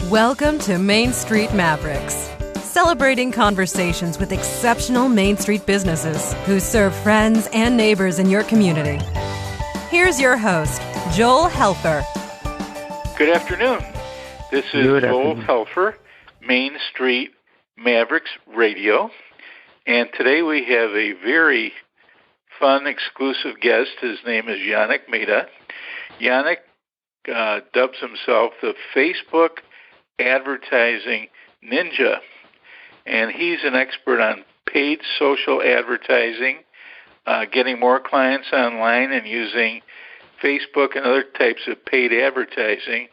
Welcome to Main Street Mavericks, celebrating conversations with exceptional Main Street businesses who serve friends and neighbors in your community. Here's your host, Joel Helfer. Good afternoon. This is Joel Helfer, Main Street Mavericks Radio. And today we have a very fun, exclusive guest. His name is Janak Mehta. Janak dubs himself the Facebook Advertising Ninja. And he's an expert on paid social advertising, getting more clients online and using Facebook and other types of paid advertising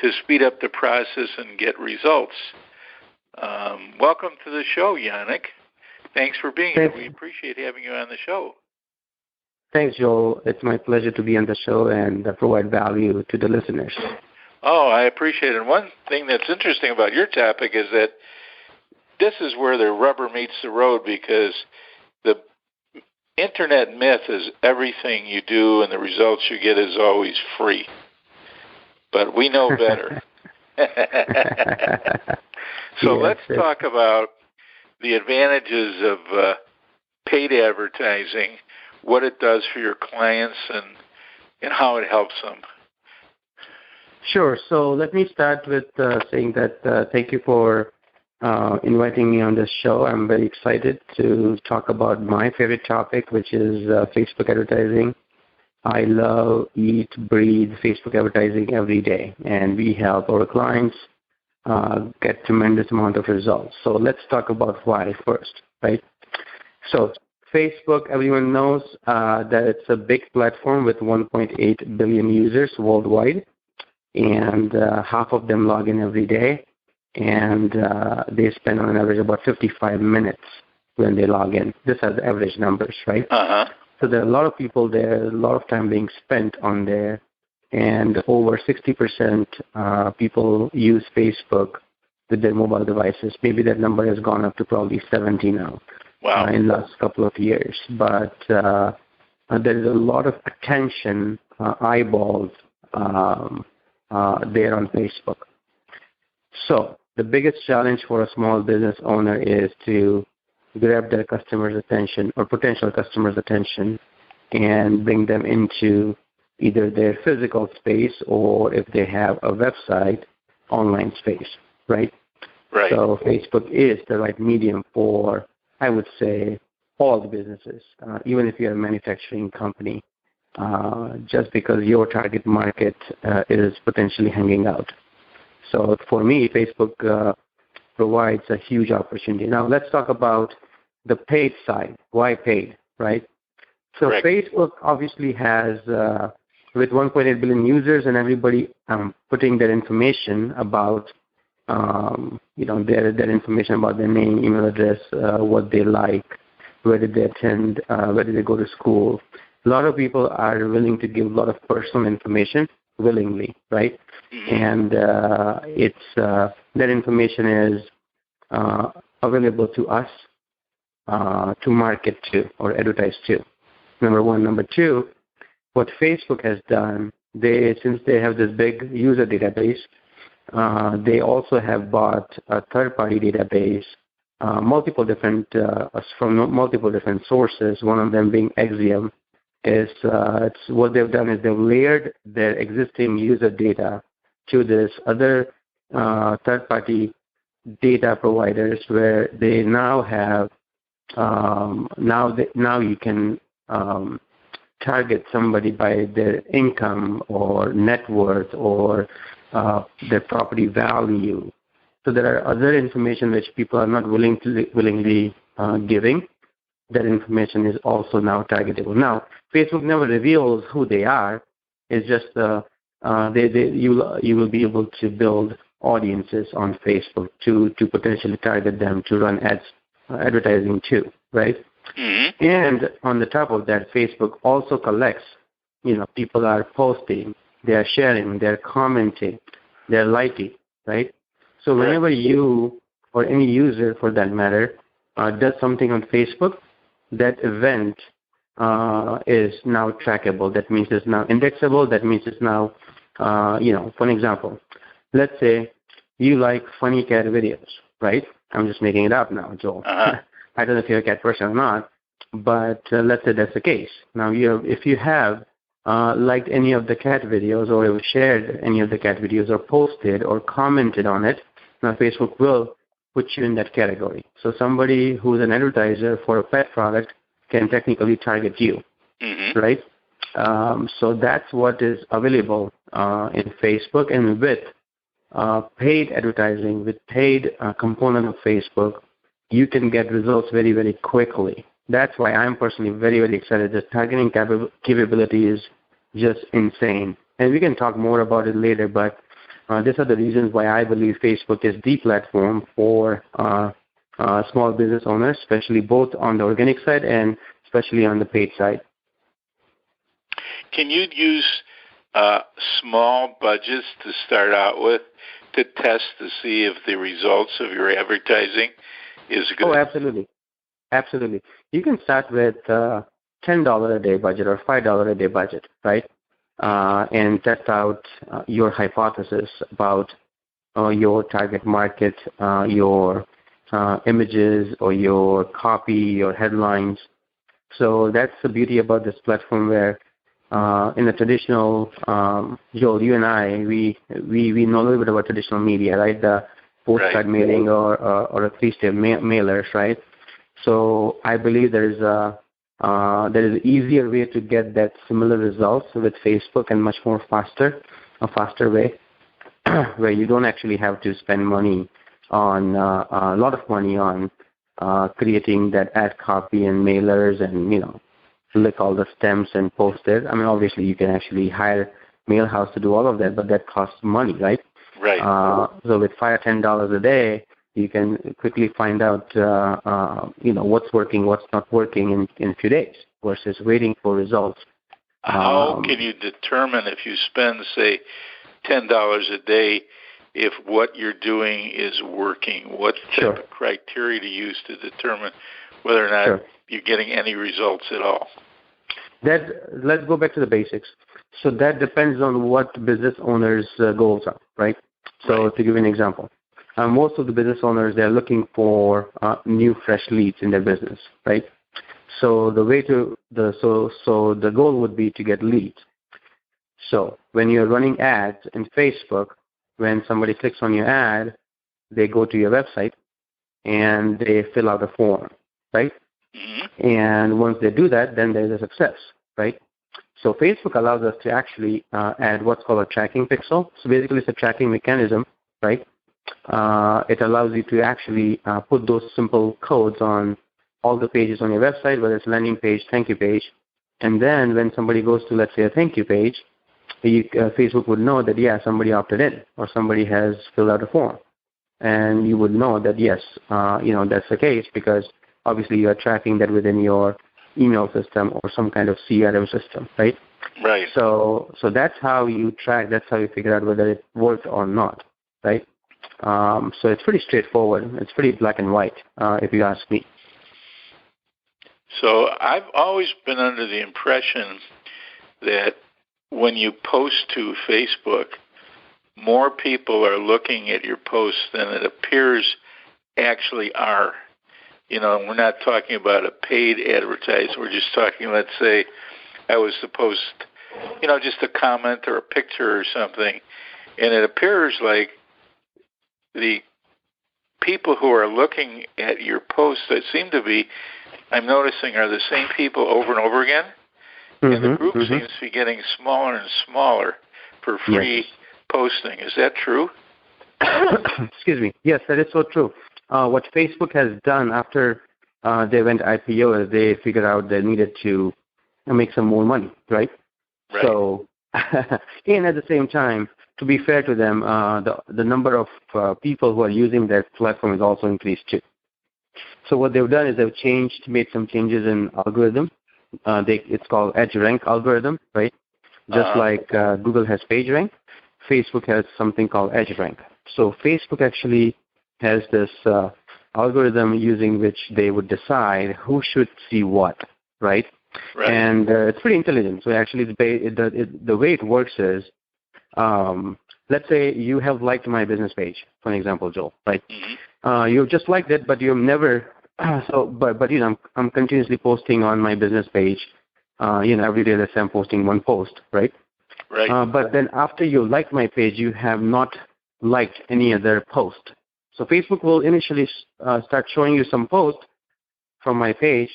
to speed up the process and get results. Welcome to the show, Janak. Thanks for being here. We appreciate having you on the show. Thanks, Joel. It's my pleasure to be on the show and provide value to the listeners. Oh, I appreciate it. And one thing that's interesting about your topic is that this is where the rubber meets the road, because the internet myth is everything you do and the results you get is always free. But we know better. So let's talk about the advantages of paid advertising, what it does for your clients, and how it helps them. Sure. So let me start with saying that thank you for inviting me on this show. I'm very excited to talk about my favorite topic, which is Facebook advertising. I love, eat, breathe Facebook advertising every day, and we help our clients get tremendous amount of results. So let's talk about why first, right? So Facebook, everyone knows that it's a big platform with 1.8 billion users worldwide, and half of them log in every day, and they spend on average about 55 minutes when they log in. These are the average numbers, right? Uh-huh. So there are a lot of people there, a lot of time being spent on there, and over 60% people use Facebook with their mobile devices. Maybe that number has gone up to probably 70 now. Wow. In the last couple of years. But there is a lot of attention, eyeballs there on Facebook. So the biggest challenge for a small business owner is to grab their customers' attention or potential customers' attention and bring them into either their physical space or, if they have a website, online space, right? Right. So Facebook is the right medium for, I would say, all the businesses, even if you're a manufacturing company, just because your target market is potentially hanging out. So for me, Facebook provides a huge opportunity. Now let's talk about the paid side. Why paid, right? So Correct. Facebook obviously has, with 1.8 billion users and everybody putting their information about, their information about their name, email address, what they like, where did they attend, where did they go to school. A lot of people are willing to give a lot of personal information willingly, right? And that information is available to us to market to or advertise to. Number one. Number two, what Facebook has done, since they have this big user database, they also have bought a third-party database, multiple different from multiple different sources. One of them being Axiom. What they've done is they've layered their existing user data to this other third-party data providers, where they now have now you can target somebody by their income or net worth or their property value. So there are other information which people are not willingly giving. That information is also now targetable. Now, Facebook never reveals who they are. It's just you will be able to build audiences on Facebook to potentially target them to run advertising too, right? Mm-hmm. And on the top of that, Facebook also collects, people are posting, they are sharing, they're commenting, they're liking, right? So whenever you or any user for that matter does something on Facebook, that event is now trackable. That means it's now indexable. That means it's now, for an example, let's say you like funny cat videos, right? I'm just making it up now, Joel. Uh-huh. I don't know if you're a cat person or not, but let's say that's the case. Now, if you have liked any of the cat videos or have shared any of the cat videos or posted or commented on it, now Facebook will put you in that category. So somebody who's an advertiser for a pet product can technically target you, right? So that's what is available in Facebook. And with paid advertising, with paid component of Facebook, you can get results very, very quickly. That's why I'm personally very, very excited. The targeting capability is just insane. And we can talk more about it later, but these are the reasons why I believe Facebook is the platform for small business owners, especially both on the organic side and especially on the paid side. Can you use small budgets to start out with to test to see if the results of your advertising is good? Oh, absolutely. Absolutely. You can start with $10 a day budget or $5 a day budget, right? And test out your hypothesis about your target market, your images or your copy, your headlines. So that's the beauty about this platform where in the traditional, Joel, you and I, we know a little bit about traditional media, right? The postcard mailing or a 3-step mailers, right? So I believe there is an easier way to get that similar results with Facebook and much more a faster way, where you don't actually have to spend money on a lot of money on creating that ad copy and mailers and lick all the stamps and post it. I mean, obviously you can actually hire mail house to do all of that, but that costs money, right? Right. So with $5 or $10 a day, you can quickly find out, what's working, what's not working in a few days versus waiting for results. How can you determine if you spend, say, $10 a day, if what you're doing is working? What type of criteria to use to determine whether or not you're getting any results at all? Let's go back to the basics. So that depends on what business owners' goals are, right? So to give you an example, most of the business owners, they're looking for new, fresh leads in their business, right? So the goal would be to get leads. So when you're running ads in Facebook, when somebody clicks on your ad, they go to your website and they fill out a form, right? Mm-hmm. And once they do that, then there's a success, right? So Facebook allows us to actually add what's called a tracking pixel. So basically it's a tracking mechanism, right? It allows you to actually put those simple codes on all the pages on your website, whether it's landing page, thank you page. And then when somebody goes to, let's say, a thank you page, Facebook would know that, somebody opted in or somebody has filled out a form. And you would know that, yes, that's the case because obviously you are tracking that within your email system or some kind of CRM system, right? Right. So that's how you track, that's how you figure out whether it worked or not, right? So it's pretty straightforward. It's pretty black and white, if you ask me. So I've always been under the impression that when you post to Facebook, more people are looking at your posts than it appears actually are. We're not talking about a paid advertisement. We're just talking, let's say, I was to post, just a comment or a picture or something, and it appears like the people who are looking at your posts that seem to be, I'm noticing, are the same people over and over again. Mm-hmm, and the group seems to be getting smaller and smaller for free posting. Is that true? Excuse me. Yes, that is so true. What Facebook has done after they went IPO is they figured out they needed to make some more money, right? So, and at the same time, to be fair to them, the number of people who are using their platform is also increased too. So what they've done is they've made some changes in algorithm. It's called EdgeRank algorithm, right? Just like Google has PageRank, Facebook has something called EdgeRank. So Facebook actually has this algorithm using which they would decide who should see what, right? And it's pretty intelligent. So actually, the way it works is, let's say you have liked my business page, for an example, Joel, right? Mm-hmm. You've just liked it, but you've never, but I'm continuously posting on my business page, every day let's say I'm posting one post, right? Right. But then after you like my page, you have not liked any other post. So Facebook will initially start showing you some posts from my page,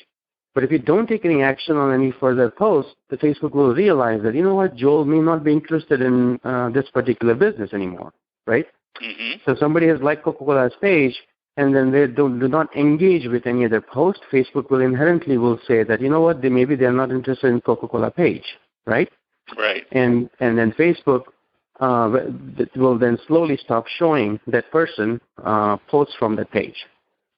but if you don't take any action on any further posts, the Facebook will realize that, you know what, Joel may not be interested in this particular business anymore, right? Mm-hmm. So somebody has liked Coca-Cola's page, and then they do not engage with any other post, Facebook will inherently will say that, you know what, maybe they're not interested in Coca-Cola page, right? Right. And then Facebook will then slowly stop showing that person posts from that page.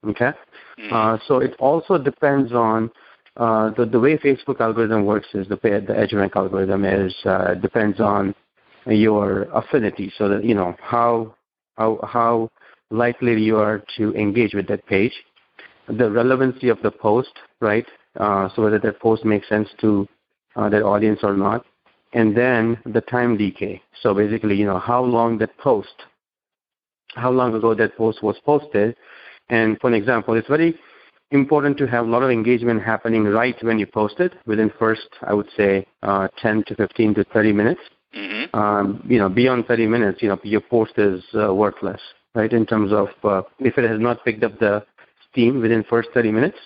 Okay? Mm-hmm. So it also depends on the way Facebook algorithm works is the EdgeRank algorithm is depends on your affinity. So that how likely you are to engage with that page, the relevancy of the post, right? So whether that post makes sense to that audience or not. And then the time decay. So basically, how long ago that post was posted. And for an example, it's very important to have a lot of engagement happening right when you post it, within first, I would say, 10 to 15 to 30 minutes. Mm-hmm. Beyond 30 minutes, your post is worthless, right? In terms of if it has not picked up the steam within first 30 minutes,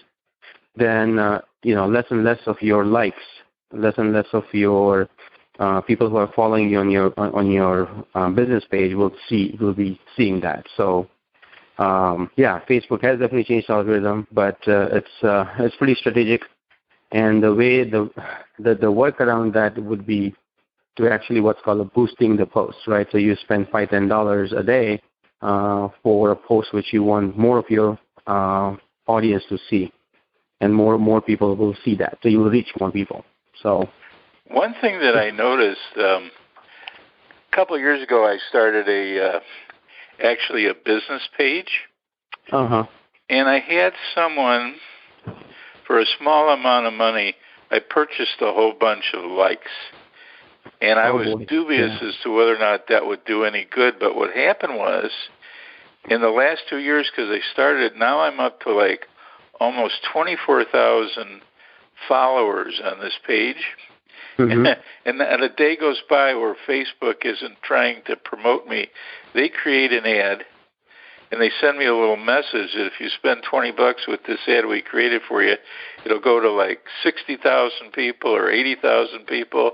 then, less and less of your likes, less and less of your people who are following you on your business page will be seeing that. So, Facebook has definitely changed the algorithm, but it's pretty strategic. And the way the work around that would be to actually what's called boosting the post, right? So you spend $5-10 a day for a post which you want more of your audience to see, and more people will see that. So you will reach more people. So. One thing that I noticed a couple of years ago, I started actually a business page, and I had someone for a small amount of money. I purchased a whole bunch of likes, and I was dubious as to whether or not that would do any good. But what happened was, in the last 2 years, because I started, now I'm up to like almost 24,000 followers on this page. Mm-hmm. And a day goes by where Facebook isn't trying to promote me. They create an ad, and they send me a little message that if you spend $20 with this ad we created for you, it'll go to like 60,000 people or 80,000 people.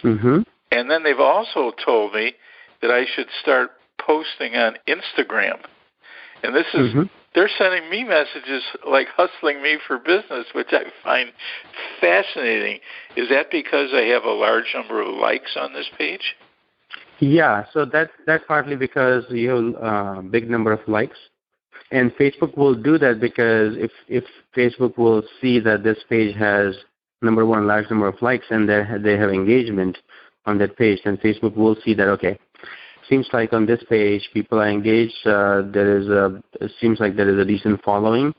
Mm-hmm. And then they've also told me that I should start posting on Instagram. And this is... Mm-hmm. They're sending me messages like hustling me for business, which I find fascinating. Is that because I have a large number of likes on this page? Yeah, so that's partly because you have a big number of likes. And Facebook will do that because if Facebook will see that this page has, number one, large number of likes and they have engagement on that page, then Facebook will see that, okay, seems like on this page people are engaged. It seems like there is a decent following.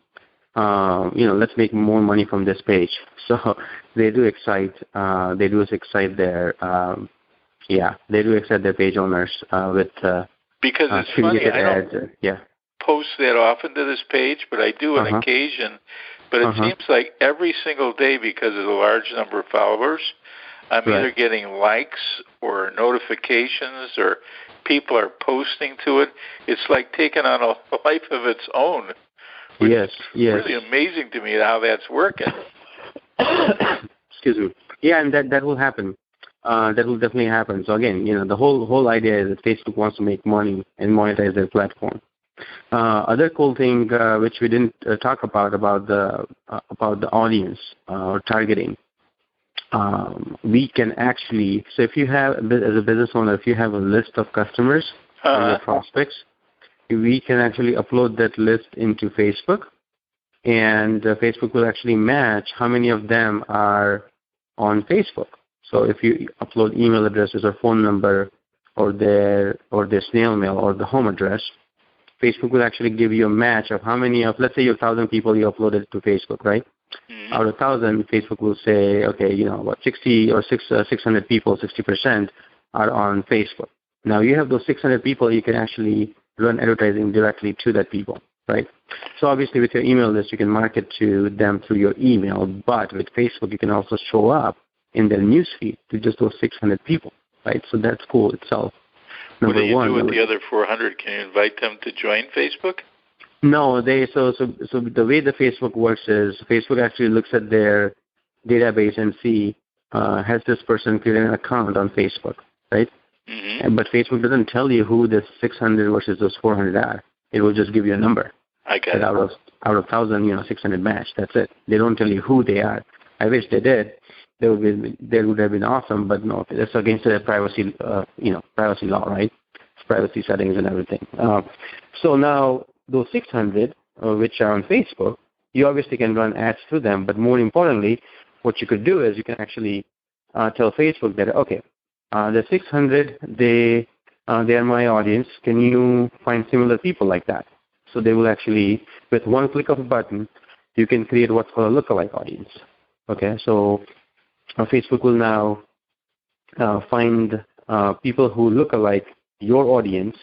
Let's make more money from this page. So they do excite their page owners with because it's funny. I ads. Don't post that often to this page, but I do on occasion. But it seems like every single day, because of the large number of followers, I'm either getting likes or notifications or people are posting to it. It's like taking on a life of its own. Yes. Really amazing to me how that's working. Excuse me. Yeah, and that will happen. That will definitely happen. So again, the whole idea is that Facebook wants to make money and monetize their platform. Other cool thing which we didn't talk about the audience or targeting. We can actually, so if you have, as a business owner, if you have a list of customers and your prospects, we can actually upload that list into Facebook, and Facebook will actually match how many of them are on Facebook. So if you upload email addresses or phone number or their snail mail or the home address, Facebook will actually give you a match of how many of, let's say you have 1,000 people you uploaded to Facebook, right? Mm-hmm. Out of 1,000, Facebook will say, okay, about 60 or 600 people, 60% are on Facebook. Now you have those 600 people, you can actually run advertising directly to that people, right? So obviously with your email list, you can market to them through your email, but with Facebook, you can also show up in their newsfeed to just those 600 people, right? So that's cool itself. What do you do with the other 400? Can you invite them to join Facebook? No, so the way the Facebook works is Facebook actually looks at their database and see has this person created an account on Facebook, right? Mm-hmm. But Facebook doesn't tell you who this 600 versus those 400 are. It will just give you a number. I got it. Out of 1,000, 600 match. That's it. They don't tell you who they are. I wish they did. They would have been awesome, but no, it's against the privacy, privacy law, right? It's privacy settings and everything. So now those 600, which are on Facebook, you obviously can run ads to them. But more importantly, what you could do is you can actually tell Facebook that, okay, the 600, they are my audience. Can you find similar people like that? So they will actually, with one click of a button, you can create what's called a lookalike audience. Okay, so Facebook will now find people who look like your audience,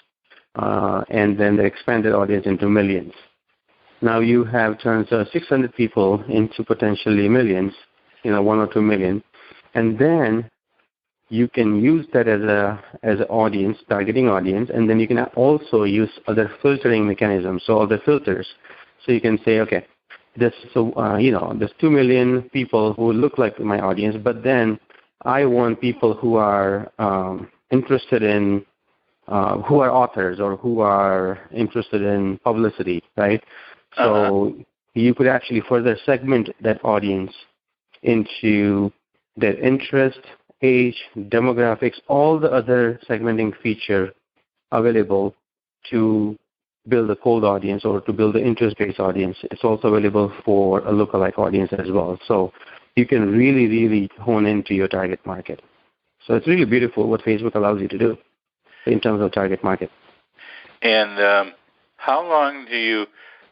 and then the expanded audience into millions. Now you have turned 600 people into potentially millions, 1 or 2 million, and then you can use that as an audience, targeting audience, and then you can also use other filtering mechanisms, so other filters. So you can say, okay, there's 2 million people who look like my audience, but then I want people who are interested in, who are authors or who are interested in publicity, right? So you could actually further segment that audience into their interest, age, demographics, all the other segmenting feature available to build a cold audience or to build an interest-based audience. It's also available for a lookalike audience as well. So you can really, really hone into your target market. So it's really beautiful what Facebook allows you to do in terms of target market. And how long do you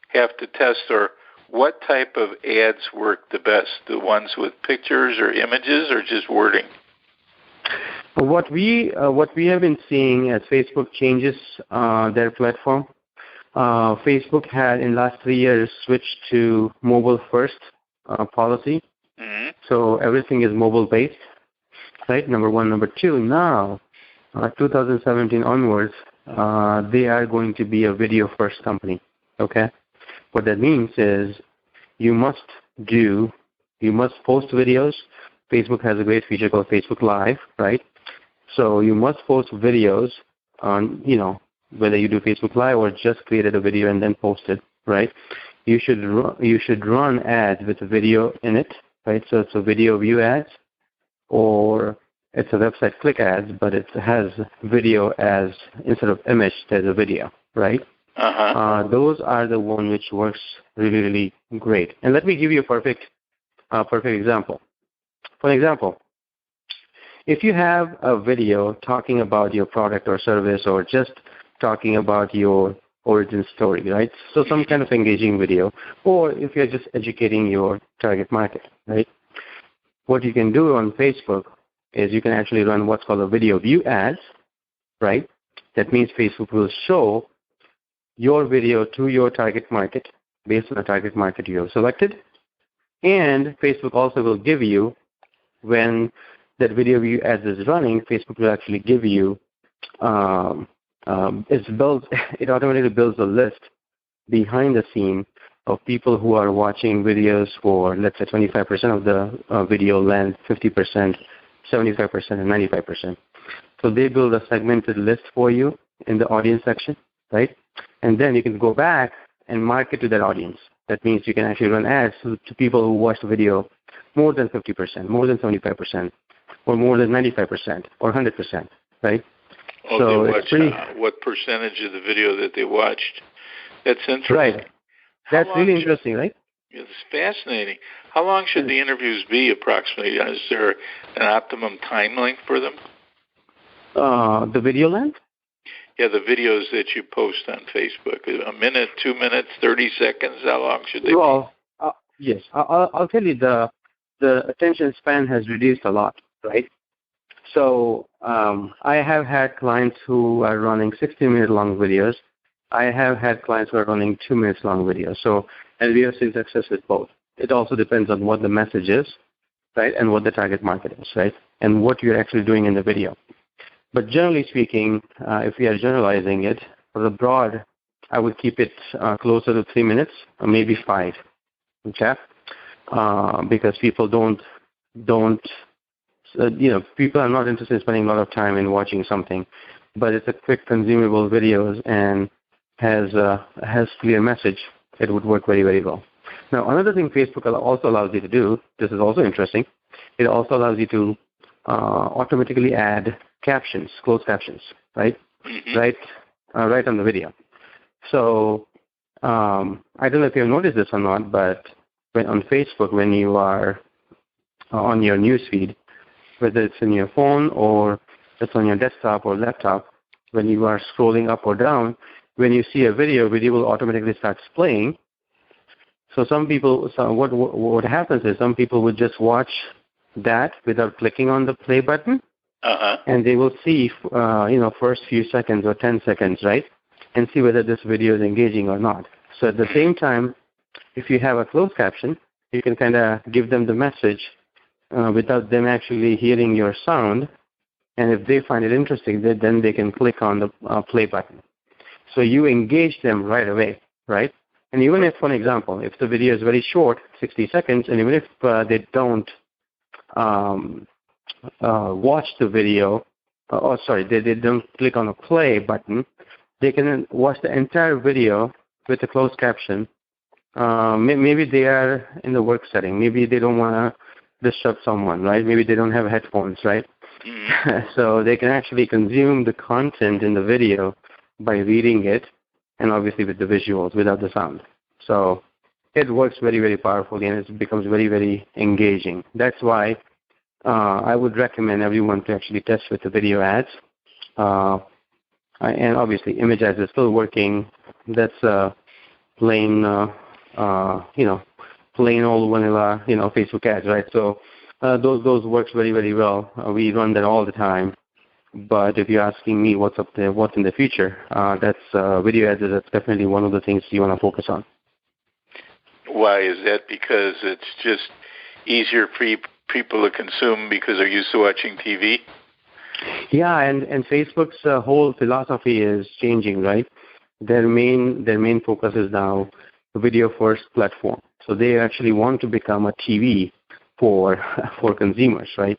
have to test, or what type of ads work the best? The ones with pictures or images or just wording? What we have been seeing as Facebook changes their platform, Facebook had in the last 3 years switched to mobile first policy. Mm-hmm. So everything is mobile based, right? Number one. Number two, now 2017 onwards, they are going to be a video first company. Okay, what that means is you must post videos. Facebook has a great feature called Facebook Live, right? So you must post videos on, whether you do Facebook Live or just created a video and then post it, right? You should run ads with a video in it, right? So it's a video view ads, or it's a website click ads, but it has video as, instead of image, there's a video, right? Those are the one which works really, really great. And let me give you a perfect example. For example, if you have a video talking about your product or service, or just talking about your origin story, right? So some kind of engaging video, or if you're just educating your target market, right? What you can do on Facebook is you can actually run what's called a video view ads, right? That means Facebook will show your video to your target market based on the target market you have selected. And Facebook also will give you, when that video view ads is running, Facebook will actually give you, it automatically builds a list behind the scene of people who are watching videos for, let's say, 25% of the video length, 50%, 75%, and 95%. So they build a segmented list for you in the audience section, right? And then you can go back and market to that audience. That means you can actually run ads to people who watch the video more than 50%, more than 75%, or more than 95%, or 100%, right? Oh, so they watch, what percentage of the video that they watched? That's interesting. Right. That's really interesting, right? It's fascinating. How long should the interviews be approximately? Is there an optimum time length for them? The video length? Yeah, the videos that you post on Facebook. A minute, 2 minutes, 30 seconds? How long should they be? Yes. I'll tell you, the attention span has reduced a lot, right? So I have had clients who are running 60-minute long videos. I have had clients who are running 2 minutes long videos. So, and we have seen success with both. It also depends on what the message is, right, and what the target market is, right, and what you're actually doing in the video. But generally speaking, if we are generalizing it, for the broad, I would keep it closer to 3 minutes or maybe 5, okay, because people people are not interested in spending a lot of time in watching something, but it's a quick consumable videos and has clear message. It would work very, very well. Now, another thing Facebook also allows you to do, this is also interesting, it also allows you to automatically add captions, closed captions, right? Mm-hmm. Right on the video. So I don't know if you've noticed this or not, but on Facebook, when you are on your news feed, whether it's in your phone or it's on your desktop or laptop, when you are scrolling up or down, when you see a video will automatically start playing. So what happens is some people would just watch that without clicking on the play button, and they will see, first few seconds or 10 seconds, right, and see whether this video is engaging or not. So at the same time, if you have a closed caption, you can kind of give them the message without them actually hearing your sound, and if they find it interesting, then they can click on the play button. So you engage them right away, right? And even if, for example, if the video is very short, 60 seconds, and even if they don't watch the video, they don't click on the play button, they can watch the entire video with a closed caption. Maybe they are in the work setting. Maybe they don't want to disturb someone, right? Maybe they don't have headphones, right? Mm-hmm. So they can actually consume the content in the video by reading it, and obviously with the visuals, without the sound. So it works very, very powerfully, and it becomes very, very engaging. That's why I would recommend everyone to actually test with the video ads. And obviously, image ads is still working. That's plain old vanilla, Facebook ads, right? So those works very, very well. We run that all the time. But if you're asking me what's in the future, that's video ads. That's definitely one of the things you want to focus on. Why is that? Because it's just easier for people to consume because they're used to watching TV? Yeah, and Facebook's whole philosophy is changing, right? Their main focus is now a video-first platform. So they actually want to become a TV for consumers, right?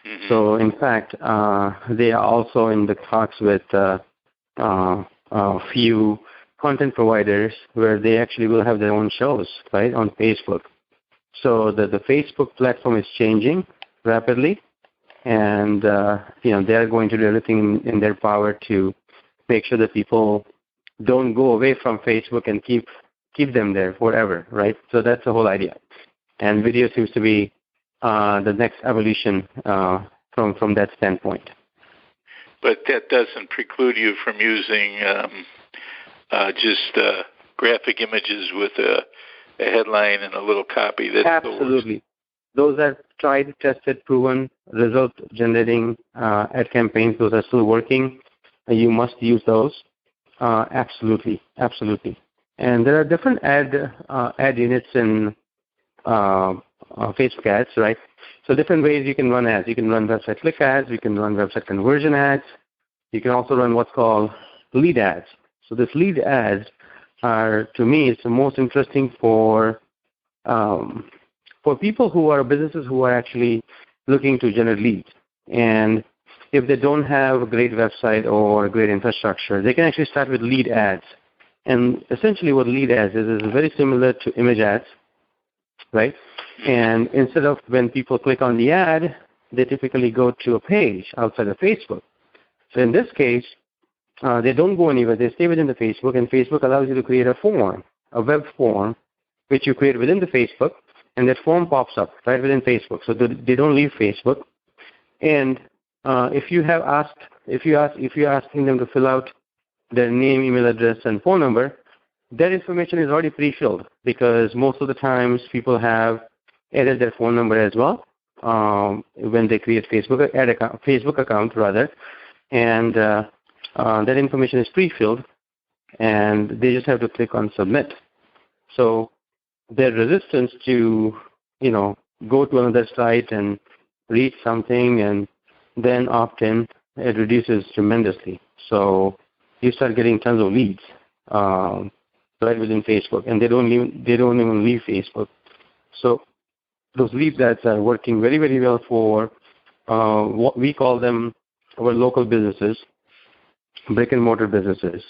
Mm-hmm. So in fact, they are also in the talks with a few content providers where they actually will have their own shows, right, on Facebook. So the Facebook platform is changing rapidly, and they are going to do everything in their power to make sure that people don't go away from Facebook and keep them there forever, right? So that's the whole idea. And video seems to be the next evolution from that standpoint. But that doesn't preclude you from using just graphic images with a headline and a little copy. That absolutely. Those are tried, tested, proven, result-generating ad campaigns. Those are still working. You must use those. Absolutely. And there are different ad units in Facebook ads, right? So different ways you can run ads. You can run website click ads. You can run website conversion ads. You can also run what's called lead ads. So this lead ads are, to me, it's the most interesting for people who are businesses who are actually looking to generate leads. And if they don't have a great website or a great infrastructure, they can actually start with lead ads. And essentially what lead ads is very similar to image ads, right? And instead of when people click on the ad, they typically go to a page outside of Facebook. So in this case, they don't go anywhere. They stay within the Facebook, and Facebook allows you to create a form, a web form, which you create within the Facebook, and that form pops up right within Facebook. So they don't leave Facebook. And if you're asking them to fill out their name, email address, and phone number, that information is already pre-filled because most of the times people have added their phone number as well, when they create Facebook account rather, and that information is pre-filled, and they just have to click on submit. So their resistance to, go to another site and read something and then opt in, it reduces tremendously. So you start getting tons of leads right within Facebook, and they don't even leave Facebook. So those lead ads are working very, very well for what we call them our local businesses, brick and mortar businesses.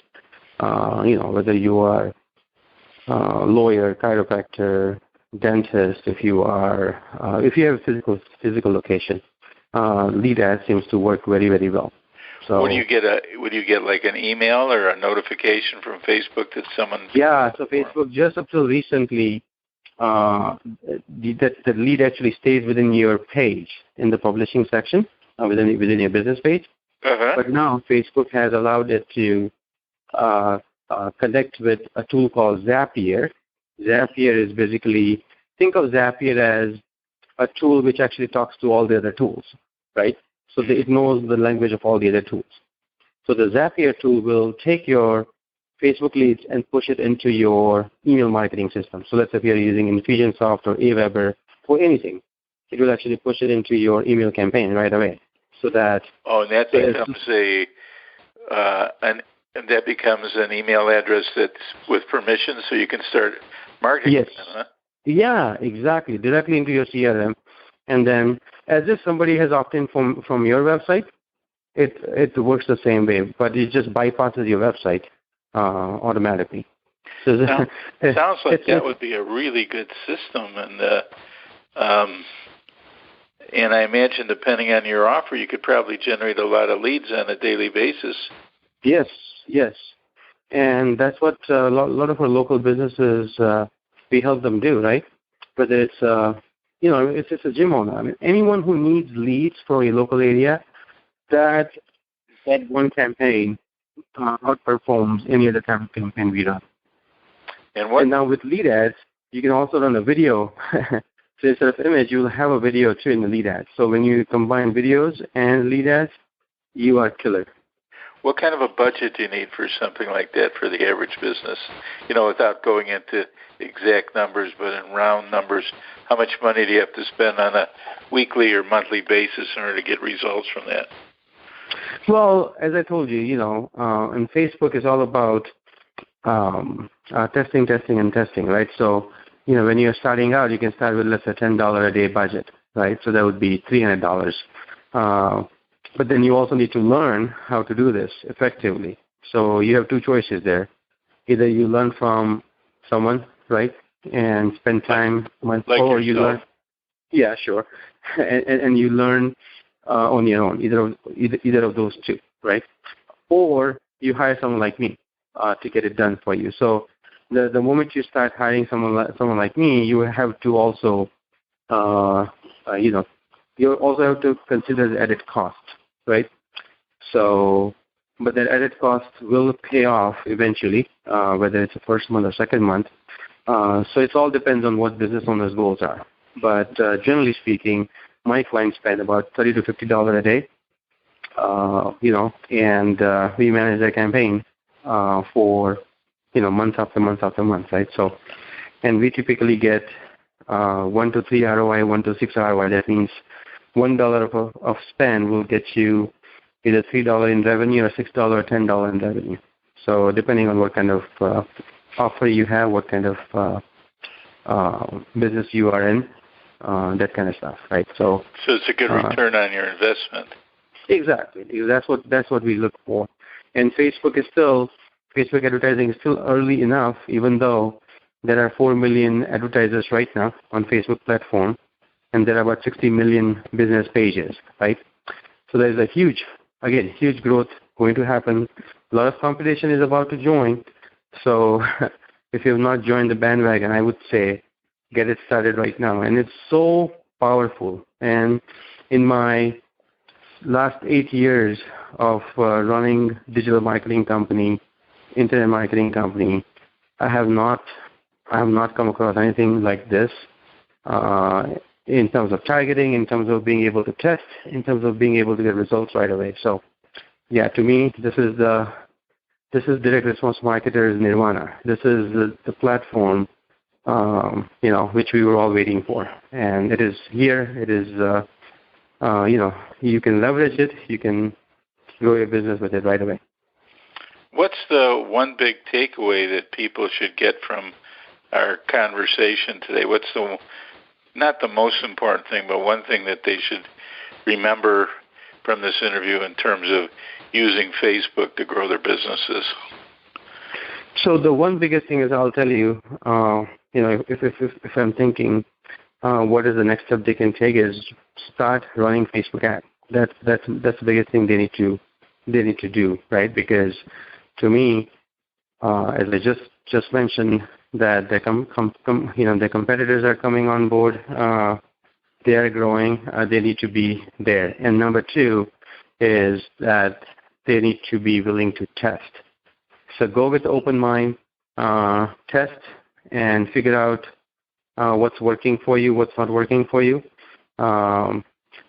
Whether you are lawyer, chiropractor, dentist, if you have a physical location, lead ad seems to work very, very well. So would you get like an email or a notification from Facebook that someone? Yeah, so Facebook just up till recently, the lead actually stays within your page in the publishing section within your business page. Uh-huh. But now Facebook has allowed it to connect with a tool called Zapier. Zapier is basically, think of Zapier as a tool which actually talks to all the other tools, right? So it knows the language of all the other tools. So the Zapier tool will take your Facebook leads and push it into your email marketing system. So let's say if you're using Infusionsoft or Aweber for anything, it will actually push it into your email campaign right away. So that and that becomes an email address that's with permission, so you can start marketing. Yes. Them, huh? Yeah, exactly. Directly into your CRM, and then as if somebody has opted in from your website, it works the same way, but it just bypasses your website automatically. So it sounds like that would be a really good system, and I imagine depending on your offer, you could probably generate a lot of leads on a daily basis. Yes, and that's what a lot of our local businesses we help them do, right? Whether it's if it's a gym owner, I mean, anyone who needs leads for a local area, that one campaign outperforms any other campaign we run. And now with lead ads, you can also run a video. So instead of image, you'll have a video too in the lead ads. So when you combine videos and lead ads, you are killer. What kind of a budget do you need for something like that for the average business? Without going into exact numbers, but in round numbers, how much money do you have to spend on a weekly or monthly basis in order to get results from that? Well, as I told you, and Facebook is all about testing, right? So, when you're starting out, you can start with, let's say, $10 a day budget, right? So that would be $300. But then you also need to learn how to do this effectively. So you have two choices there. Either you learn from someone, right, and spend time, or yourself. You learn. Yeah, sure, and you learn on your own. Either of those two, right? Or you hire someone like me to get it done for you. So the moment you start hiring someone like me, you have to also, you also have to consider the added cost, right? So, but that added cost will pay off eventually, whether it's the first month or second month. So it all depends on what business owner's goals are. But generally speaking, my clients spend about $30 to $50 a day, and we manage their campaign for, month after month after month, right? So, and we typically get 1 to 3 ROI, 1 to 6 ROI. That means $1 of spend will get you either $3 in revenue or $6 or $10 in revenue. So depending on what kind of offer you have, what kind of business you are in, that kind of stuff, right? So it's a good return on your investment. Exactly. That's what we look for. And Facebook advertising is still early enough, even though there are 4 million advertisers right now on Facebook platform, and there are about 60 million business pages, right? So there's a huge growth going to happen. A lot of competition is about to join. So if you have not joined the bandwagon, I would say get it started right now. And it's so powerful. And in my last 8 years of running digital marketing company, internet marketing company, I have not come across anything like this. in terms of targeting, in terms of being able to test, in terms of being able to get results right away. So, yeah, to me, this is direct response marketers nirvana. This is the platform, which we were all waiting for, and it is here. It is, you can leverage it. You can grow your business with it right away. What's the one big takeaway that people should get from our conversation today? What's not the most important thing, but one thing that they should remember from this interview in terms of using Facebook to grow their businesses? So the one biggest thing is, I'll tell you, if I'm thinking, what is the next step they can take is start running Facebook ads. That's the biggest thing they need to do, right? Because to me, as I just mentioned, that their competitors are coming on board. They are growing. They need to be there. And number two is that they need to be willing to test. So go with open mind, test, and figure out what's working for you, what's not working for you.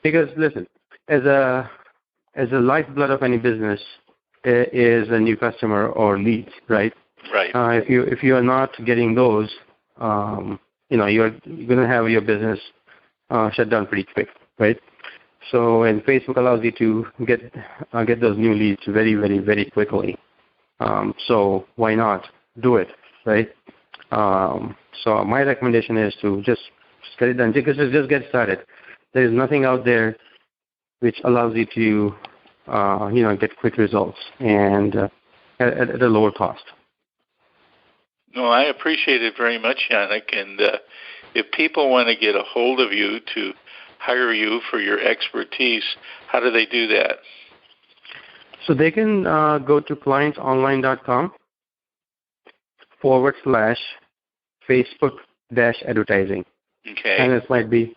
Because listen, as a lifeblood of any business is a new customer or leads, right? Right. If you are not getting those, you're going to have your business shut down pretty quick, right? So, and Facebook allows you to get those new leads very, very, very quickly. So why not do it, right? So my recommendation is to just get it done. Just get started. There is nothing out there which allows you to, get quick results and at a lower cost. No, I appreciate it very much, Janak. And if people want to get a hold of you to hire you for your expertise, how do they do that? So they can go to clientsonline.com/Facebook-advertising. Okay. And it might be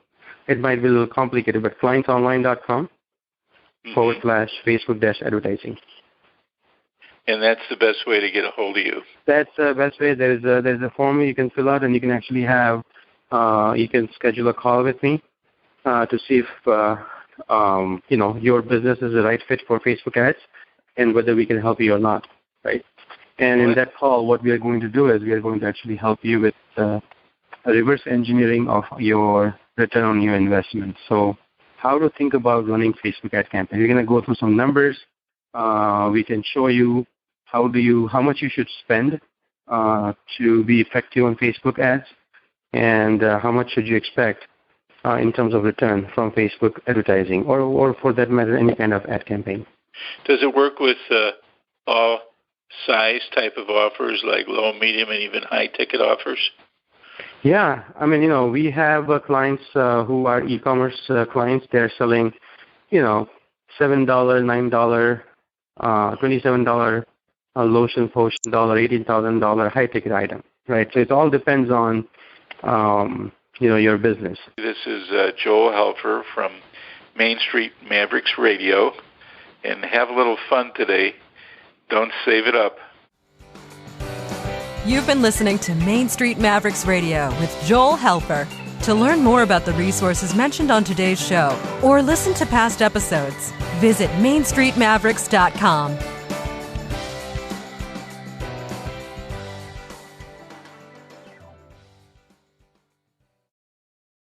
a little complicated, but clientsonline.com/Facebook-advertising. And that's the best way to get a hold of you. That's the best way. There's a form you can fill out, and you can actually you can schedule a call with me to see if your business is the right fit for Facebook ads and whether we can help you or not, right? And in that call, what we are going to do is we are going to actually help you with a reverse engineering of your return on your investment. So how to think about running Facebook ad campaign. We're going to go through some numbers. We can show you how much you should spend to be effective on Facebook ads, and how much should you expect in terms of return from Facebook advertising, or for that matter, any kind of ad campaign. Does it work with all size type of offers, like low, medium, and even high ticket offers? Yeah, I mean, we have clients who are e-commerce clients. They're selling, $7, $9, $27 lotion, potion, $18,000 high ticket item, right? So it all depends on your business. This is Joel Helfer from Main Street Mavericks Radio, and have a little fun today. Don't save it up. You've been listening to Main Street Mavericks Radio with Joel Helfer. To learn more about the resources mentioned on today's show or listen to past episodes, visit mainstreetmavericks.com.